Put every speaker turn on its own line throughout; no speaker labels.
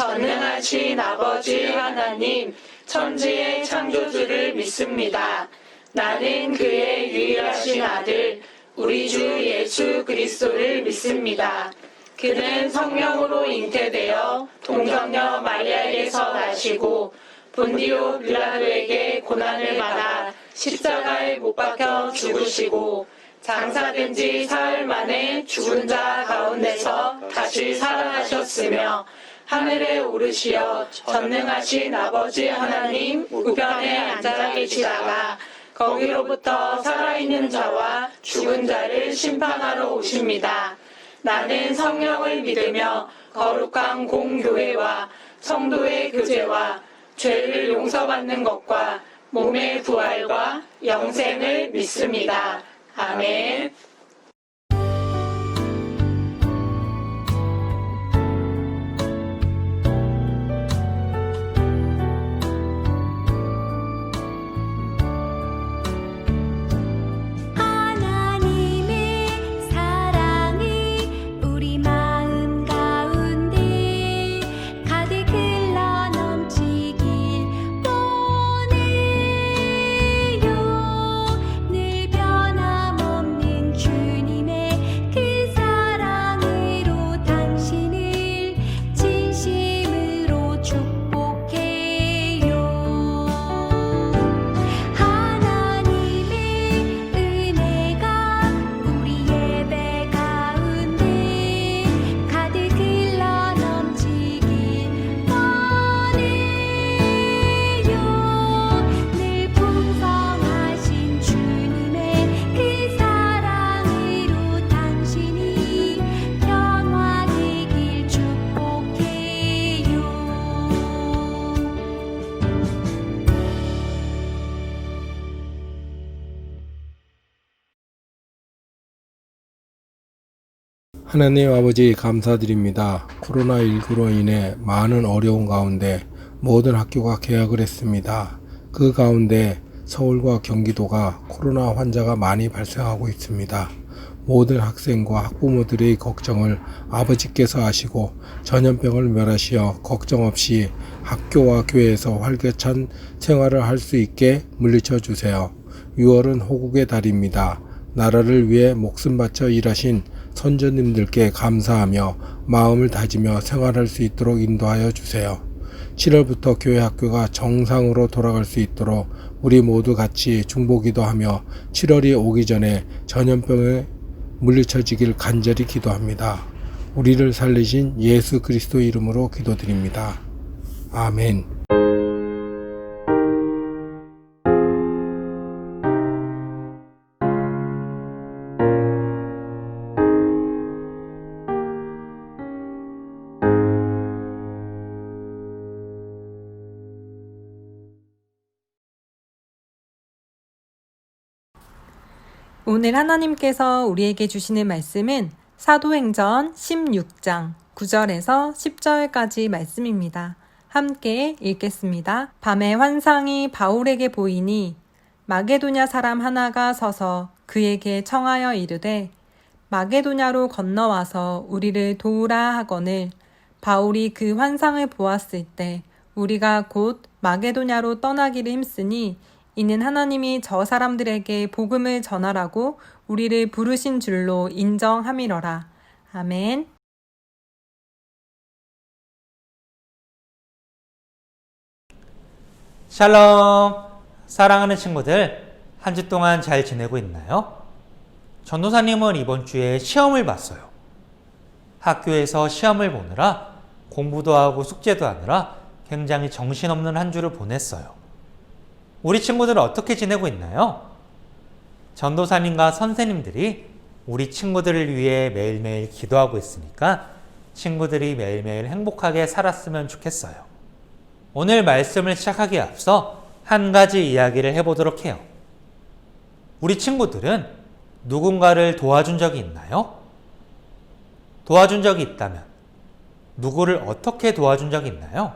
전능하신 아버지 하나님, 천지의 창조주를 믿습니다. 나는 그의 유일하신 아들, 우리 주 예수 그리스도를 믿습니다. 그는 성령으로 잉태되어 동정녀 마리아에게서 나시고 본디오 빌라도에게 고난을 받아 십자가에 못 박혀 죽으시고 장사된 지 사흘 만에 죽은 자 가운데서 다시 살아나셨으며 하늘에 오르시어 전능하신 아버지 하나님 우편에 앉아 계시다가 거기로부터 살아있는 자와 죽은 자를 심판하러 오십니다. 나는 성령을 믿으며 거룩한 공교회와 성도의 교제와 죄를 용서받는 것과 몸의 부활과 영생을 믿습니다. 아멘.
하나님 아버지 감사드립니다. 코로나19로 인해 많은 어려운 가운데 모든 학교가 개학을 했습니다. 그 가운데 서울과 경기도가 코로나 환자가 많이 발생하고 있습니다. 모든 학생과 학부모들의 걱정을 아버지께서 아시고 전염병을 멸하시어 걱정 없이 학교와 교회에서 활기찬 생활을 할 수 있게 물리쳐 주세요. 6월은 호국의 달입니다. 나라를 위해 목숨 바쳐 일하신 선조님들께 감사하며 마음을 다지며 생활할 수 있도록 인도하여 주세요. 7월부터 교회 학교가 정상으로 돌아갈 수 있도록 우리 모두 같이 중보기도하며 7월이 오기 전에 전염병에 물리쳐지길 간절히 기도합니다. 우리를 살리신 예수 그리스도 이름으로 기도드립니다. 아멘.
오늘 하나님께서 우리에게 주시는 말씀은 사도행전 16장 9절에서 10절까지 말씀입니다. 함께 읽겠습니다. 밤에 환상이 바울에게 보이니 마게도냐 사람 하나가 서서 그에게 청하여 이르되 마게도냐로 건너와서 우리를 도우라 하거늘 바울이 그 환상을 보았을 때 우리가 곧 마게도냐로 떠나기를 힘쓰니 이는 하나님이 저 사람들에게 복음을 전하라고 우리를 부르신 줄로 인정함이러라. 아멘.
샬롬! 사랑하는 친구들, 한 주 동안 잘 지내고 있나요? 전도사님은 이번 주에 시험을 봤어요. 학교에서 시험을 보느라 공부도 하고 숙제도 하느라 굉장히 정신없는 한 주를 보냈어요. 우리 친구들은 어떻게 지내고 있나요? 전도사님과 선생님들이 우리 친구들을 위해 매일매일 기도하고 있으니까 친구들이 매일매일 행복하게 살았으면 좋겠어요. 오늘 말씀을 시작하기에 앞서 한 가지 이야기를 해보도록 해요. 우리 친구들은 누군가를 도와준 적이 있나요? 도와준 적이 있다면 누구를 어떻게 도와준 적이 있나요?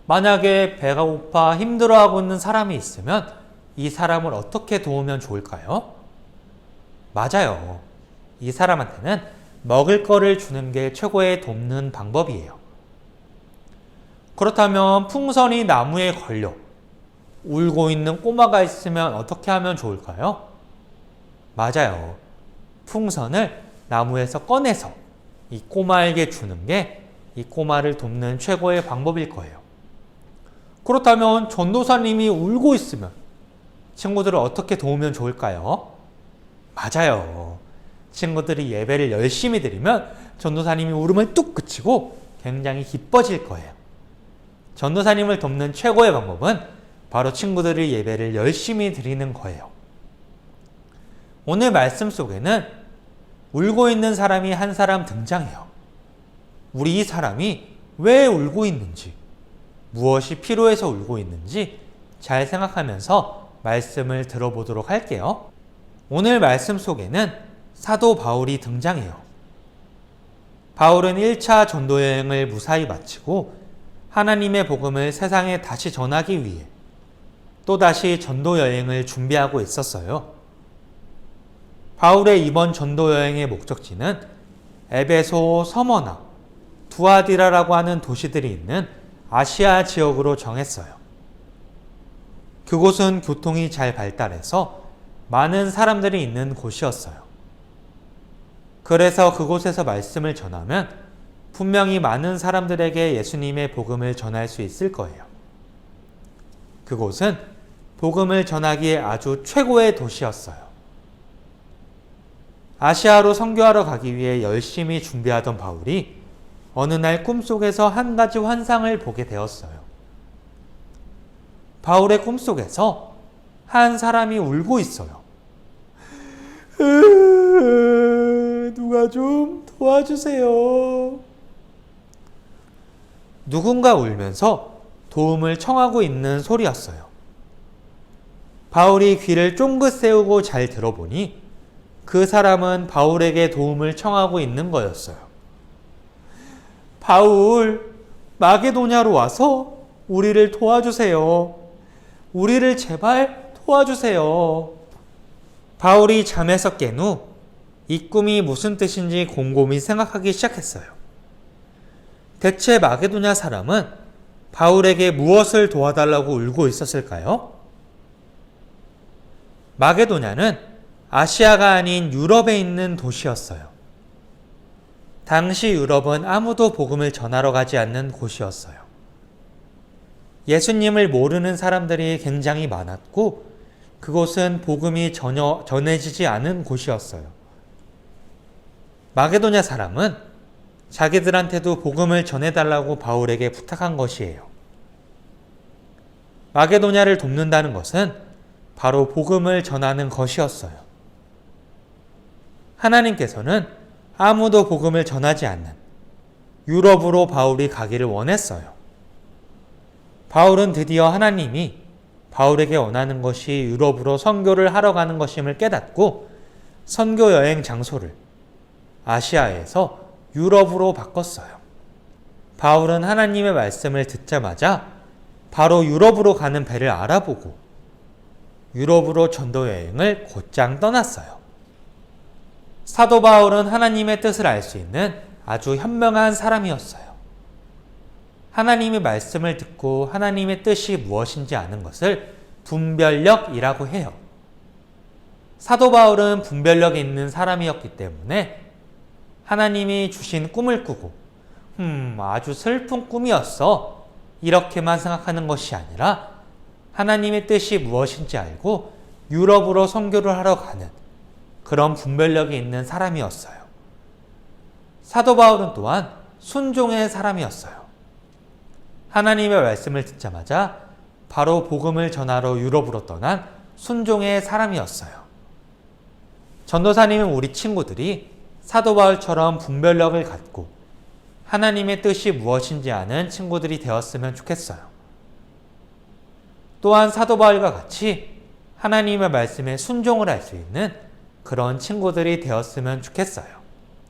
만약에 배가 고파 힘들어하고 있는 사람이 있으면 이 사람을 어떻게 도우면 좋을까요? 맞아요. 이 사람한테는 먹을 거를 주는 게 최고의 돕는 방법이에요. 그렇다면 풍선이 나무에 걸려 울고 있는 꼬마가 있으면 어떻게 하면 좋을까요? 맞아요. 풍선을 나무에서 꺼내서 이 꼬마에게 주는 게 이 꼬마를 돕는 최고의 방법일 거예요. 그렇다면 전도사님이 울고 있으면 친구들을 어떻게 도우면 좋을까요? 맞아요. 친구들이 예배를 열심히 드리면 전도사님이 울음을 뚝 그치고 굉장히 기뻐질 거예요. 전도사님을 돕는 최고의 방법은 바로 친구들이 예배를 열심히 드리는 거예요. 오늘 말씀 속에는 울고 있는 사람이 한 사람 등장해요. 우리 이 사람이 왜 울고 있는지, 무엇이 필요해서 울고 있는지 잘 생각하면서 말씀을 들어보도록 할게요. 오늘 말씀 속에는 사도 바울이 등장해요. 바울은 1차 전도 여행을 무사히 마치고 하나님의 복음을 세상에 다시 전하기 위해 또다시 전도 여행을 준비하고 있었어요. 바울의 이번 전도 여행의 목적지는 에베소, 서머나, 두아디라라고 하는 도시들이 있는 아시아 지역으로 정했어요. 그곳은 교통이 잘 발달해서 많은 사람들이 있는 곳이었어요. 그래서 그곳에서 말씀을 전하면 분명히 많은 사람들에게 예수님의 복음을 전할 수 있을 거예요. 그곳은 복음을 전하기에 아주 최고의 도시였어요. 아시아로 선교하러 가기 위해 열심히 준비하던 바울이 어느 날 꿈속에서 한 가지 환상을 보게 되었어요. 바울의 꿈속에서 한 사람이 울고 있어요. 누가 좀 도와주세요. 누군가 울면서 도움을 청하고 있는 소리였어요. 바울이 귀를 쫑긋 세우고 잘 들어보니 그 사람은 바울에게 도움을 청하고 있는 거였어요. 바울, 마게도냐로 와서 우리를 도와주세요. 우리를 제발 도와주세요. 바울이 잠에서 깬 후 이 꿈이 무슨 뜻인지 곰곰이 생각하기 시작했어요. 대체 마게도냐 사람은 바울에게 무엇을 도와달라고 울고 있었을까요? 마게도냐는 아시아가 아닌 유럽에 있는 도시였어요. 당시 유럽은 아무도 복음을 전하러 가지 않는 곳이었어요. 예수님을 모르는 사람들이 굉장히 많았고 그곳은 복음이 전혀 전해지지 않은 곳이었어요. 마게도냐 사람은 자기들한테도 복음을 전해달라고 바울에게 부탁한 것이에요. 마게도냐를 돕는다는 것은 바로 복음을 전하는 것이었어요. 하나님께서는 아무도 복음을 전하지 않는 유럽으로 바울이 가기를 원했어요. 바울은 드디어 하나님이 바울에게 원하는 것이 유럽으로 선교를 하러 가는 것임을 깨닫고 선교 여행 장소를 아시아에서 유럽으로 바꿨어요. 바울은 하나님의 말씀을 듣자마자 바로 유럽으로 가는 배를 알아보고 유럽으로 전도 여행을 곧장 떠났어요. 사도 바울은 하나님의 뜻을 알 수 있는 아주 현명한 사람이었어요. 하나님의 말씀을 듣고 하나님의 뜻이 무엇인지 아는 것을 분별력이라고 해요. 사도 바울은 분별력이 있는 사람이었기 때문에 하나님이 주신 꿈을 꾸고 아주 슬픈 꿈이었어 이렇게만 생각하는 것이 아니라 하나님의 뜻이 무엇인지 알고 유럽으로 선교를 하러 가는 그런 분별력이 있는 사람이었어요. 사도 바울은 또한 순종의 사람이었어요. 하나님의 말씀을 듣자마자 바로 복음을 전하러 유럽으로 떠난 순종의 사람이었어요. 전도사님은 우리 친구들이 사도 바울처럼 분별력을 갖고 하나님의 뜻이 무엇인지 아는 친구들이 되었으면 좋겠어요. 또한 사도 바울과 같이 하나님의 말씀에 순종을 할 수 있는 그런 친구들이 되었으면 좋겠어요.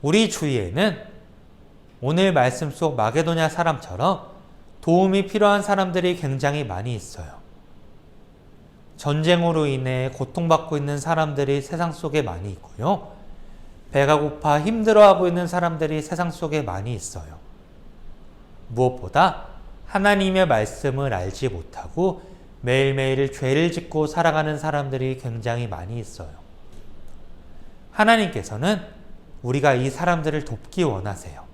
우리 주위에는 오늘 말씀 속 마게도냐 사람처럼 도움이 필요한 사람들이 굉장히 많이 있어요. 전쟁으로 인해 고통받고 있는 사람들이 세상 속에 많이 있고요. 배가 고파 힘들어하고 있는 사람들이 세상 속에 많이 있어요. 무엇보다 하나님의 말씀을 알지 못하고 매일매일 죄를 짓고 살아가는 사람들이 굉장히 많이 있어요. 하나님께서는 우리가 이 사람들을 돕기 원하세요.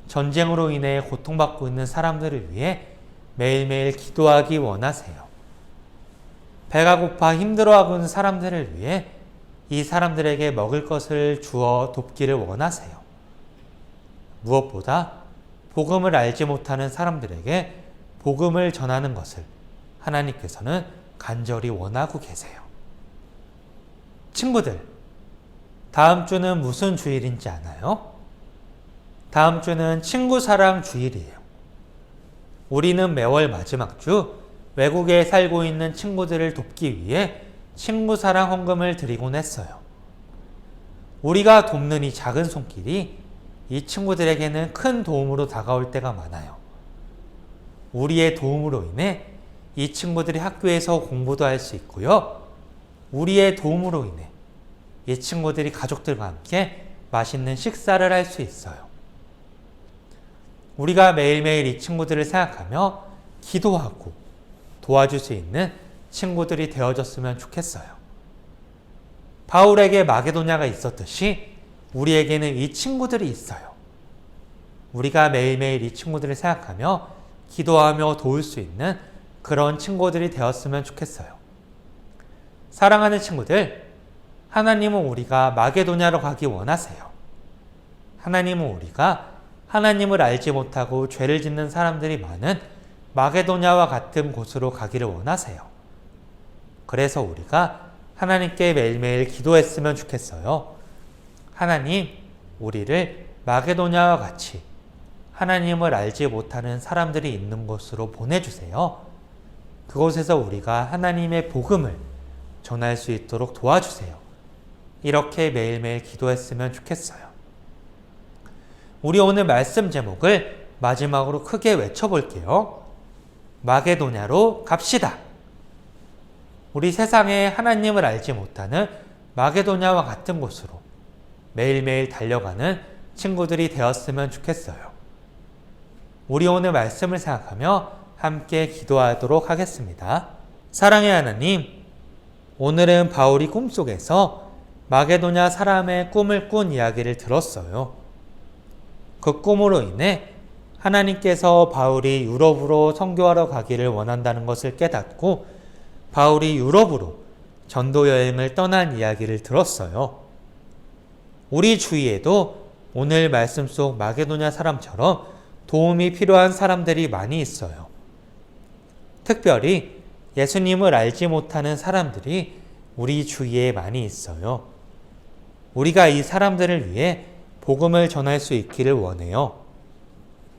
전쟁으로 인해 고통받고 있는 사람들을 위해 매일매일 기도하기 원하세요. 배가 고파 힘들어하고 있는 사람들을 위해 이 사람들에게 먹을 것을 주어 돕기를 원하세요. 무엇보다 복음을 알지 못하는 사람들에게 복음을 전하는 것을 하나님께서는 간절히 원하고 계세요. 친구들, 다음 주는 무슨 주일인지 아나요? 다음 주는 친구 사랑 주일이에요. 우리는 매월 마지막 주 외국에 살고 있는 친구들을 돕기 위해 친구 사랑 헌금을 드리곤 했어요. 우리가 돕는 이 작은 손길이 이 친구들에게는 큰 도움으로 다가올 때가 많아요. 우리의 도움으로 인해 이 친구들이 학교에서 공부도 할 수 있고요. 우리의 도움으로 인해 이 친구들이 가족들과 함께 맛있는 식사를 할 수 있어요. 우리가 매일매일 이 친구들을 생각하며 기도하고 도와줄 수 있는 친구들이 되어졌으면 좋겠어요. 바울에게 마게도냐가 있었듯이 우리에게는 이 친구들이 있어요. 우리가 매일매일 이 친구들을 생각하며 기도하며 도울 수 있는 그런 친구들이 되었으면 좋겠어요. 사랑하는 친구들, 하나님은 우리가 마게도냐로 가기 원하세요. 하나님은 우리가 하나님을 알지 못하고 죄를 짓는 사람들이 많은 마게도냐와 같은 곳으로 가기를 원하세요. 그래서 우리가 하나님께 매일매일 기도했으면 좋겠어요. 하나님, 우리를 마게도냐와 같이 하나님을 알지 못하는 사람들이 있는 곳으로 보내주세요. 그곳에서 우리가 하나님의 복음을 전할 수 있도록 도와주세요. 이렇게 매일매일 기도했으면 좋겠어요. 우리 오늘 말씀 제목을 마지막으로 크게 외쳐볼게요. 마게도냐로 갑시다. 우리 세상에 하나님을 알지 못하는 마게도냐와 같은 곳으로 매일매일 달려가는 친구들이 되었으면 좋겠어요. 우리 오늘 말씀을 생각하며 함께 기도하도록 하겠습니다. 사랑의 하나님, 오늘은 바울이 꿈속에서 마게도냐 사람의 꿈을 꾼 이야기를 들었어요. 그 꿈으로 인해 하나님께서 바울이 유럽으로 선교하러 가기를 원한다는 것을 깨닫고 바울이 유럽으로 전도 여행을 떠난 이야기를 들었어요. 우리 주위에도 오늘 말씀 속 마게도냐 사람처럼 도움이 필요한 사람들이 많이 있어요. 특별히 예수님을 알지 못하는 사람들이 우리 주위에 많이 있어요. 우리가 이 사람들을 위해 복음을 전할 수 있기를 원해요.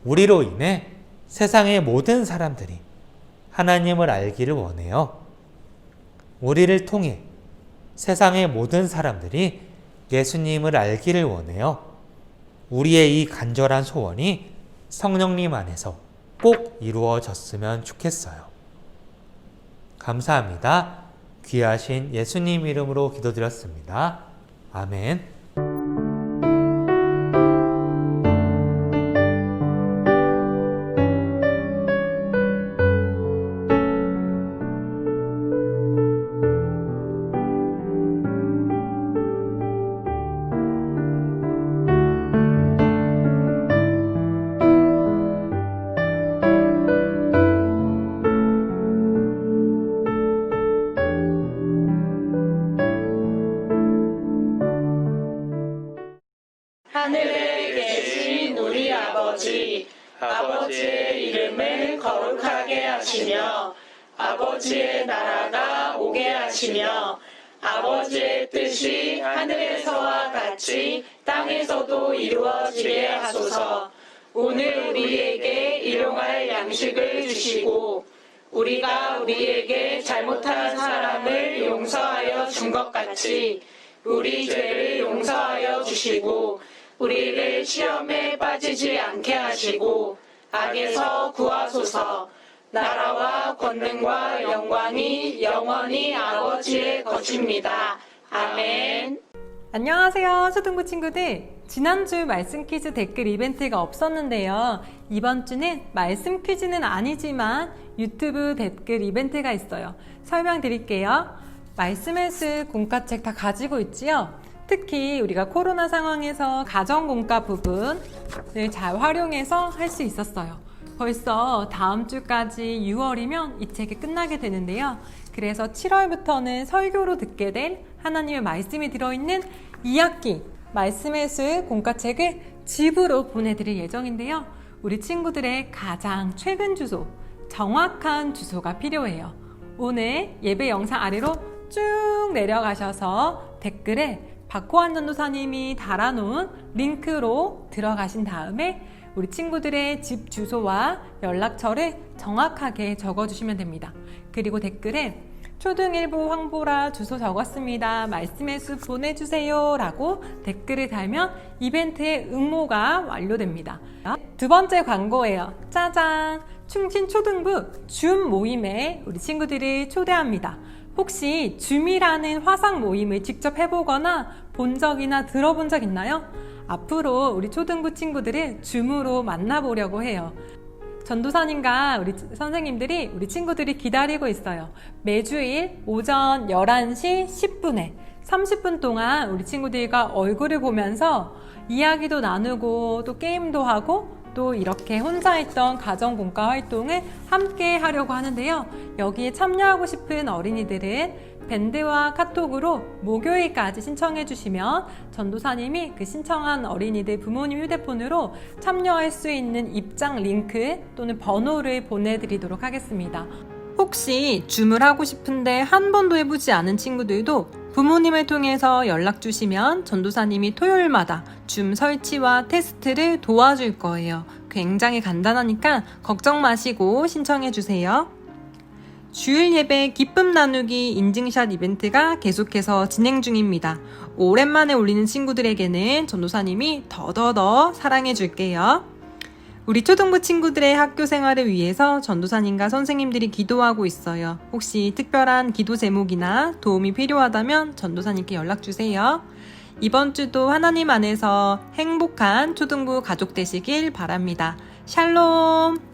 우리로 인해 세상의 모든 사람들이 하나님을 알기를 원해요. 우리를 통해 세상의 모든 사람들이 예수님을 알기를 원해요. 우리의 이 간절한 소원이 성령님 안에서 꼭 이루어졌으면 좋겠어요. 감사합니다. 귀하신 예수님 이름으로 기도드렸습니다. 아멘.
하늘에 계신 우리 아버지, 아버지의 이름을 거룩하게 하시며 아버지의 나라가 오게 하시며 아버지의 뜻이 하늘에서와 같이 땅에서도 이루어지게 하소서. 오늘 우리에게 일용할 양식을 주시고 우리가 우리에게 잘못한 사람을 용서하여 준 것 같이 우리 죄를 용서하여 주시고 우리를 시험에 빠지지 않게 하시고 악에서 구하소서. 나라와 권능과 영광이 영원히 아버지의 것입니다. 아멘.
안녕하세요, 초등부 친구들. 지난주 말씀 퀴즈 댓글 이벤트가 없었는데요. 이번 주는 말씀 퀴즈는 아니지만 유튜브 댓글 이벤트가 있어요. 설명드릴게요. 말씀의 숲 공과책 다 가지고 있지요? 특히 우리가 코로나 상황에서 가정공과 부분을 잘 활용해서 할 수 있었어요. 벌써 다음 주까지 6월이면 이 책이 끝나게 되는데요. 그래서 7월부터는 설교로 듣게 될 하나님의 말씀이 들어있는 2학기 말씀의 숲 공과책을 집으로 보내드릴 예정인데요. 우리 친구들의 가장 최근 주소, 정확한 주소가 필요해요. 오늘 예배 영상 아래로 쭉 내려가셔서 댓글에 박호환 전도사님이 달아놓은 링크로 들어가신 다음에 우리 친구들의 집 주소와 연락처를 정확하게 적어주시면 됩니다. 그리고 댓글에 초등1부 황보라 주소 적었습니다. 말씀의 숲 보내주세요 라고 댓글을 달면 이벤트의 응모가 완료됩니다. 두 번째 광고예요. 짜잔! 충진 초등부 줌 모임에 우리 친구들을 초대합니다. 혹시 줌이라는 화상 모임을 직접 해보거나 본 적이나 들어본 적 있나요? 앞으로 우리 초등부 친구들을 줌으로 만나보려고 해요. 전도사님과 우리 선생님들이 우리 친구들이 기다리고 있어요. 매주일 오전 11시 10분에 30분 동안 우리 친구들과 얼굴을 보면서 이야기도 나누고 또 게임도 하고 또 이렇게 혼자 했던 가정공과 활동을 함께 하려고 하는데요. 여기에 참여하고 싶은 어린이들은 밴드와 카톡으로 목요일까지 신청해 주시면 전도사님이 그 신청한 어린이들 부모님 휴대폰으로 참여할 수 있는 입장 링크 또는 번호를 보내드리도록 하겠습니다. 혹시 줌을 하고 싶은데 한 번도 해보지 않은 친구들도 부모님을 통해서 연락 주시면 전도사님이 토요일마다 줌 설치와 테스트를 도와줄 거예요. 굉장히 간단하니까 걱정 마시고 신청해 주세요. 주일 예배 기쁨 나누기 인증샷 이벤트가 계속해서 진행 중입니다. 오랜만에 올리는 친구들에게는 전도사님이 더더더 사랑해 줄게요. 우리 초등부 친구들의 학교 생활을 위해서 전도사님과 선생님들이 기도하고 있어요. 혹시 특별한 기도 제목이나 도움이 필요하다면 전도사님께 연락 주세요. 이번 주도 하나님 안에서 행복한 초등부 가족 되시길 바랍니다. 샬롬!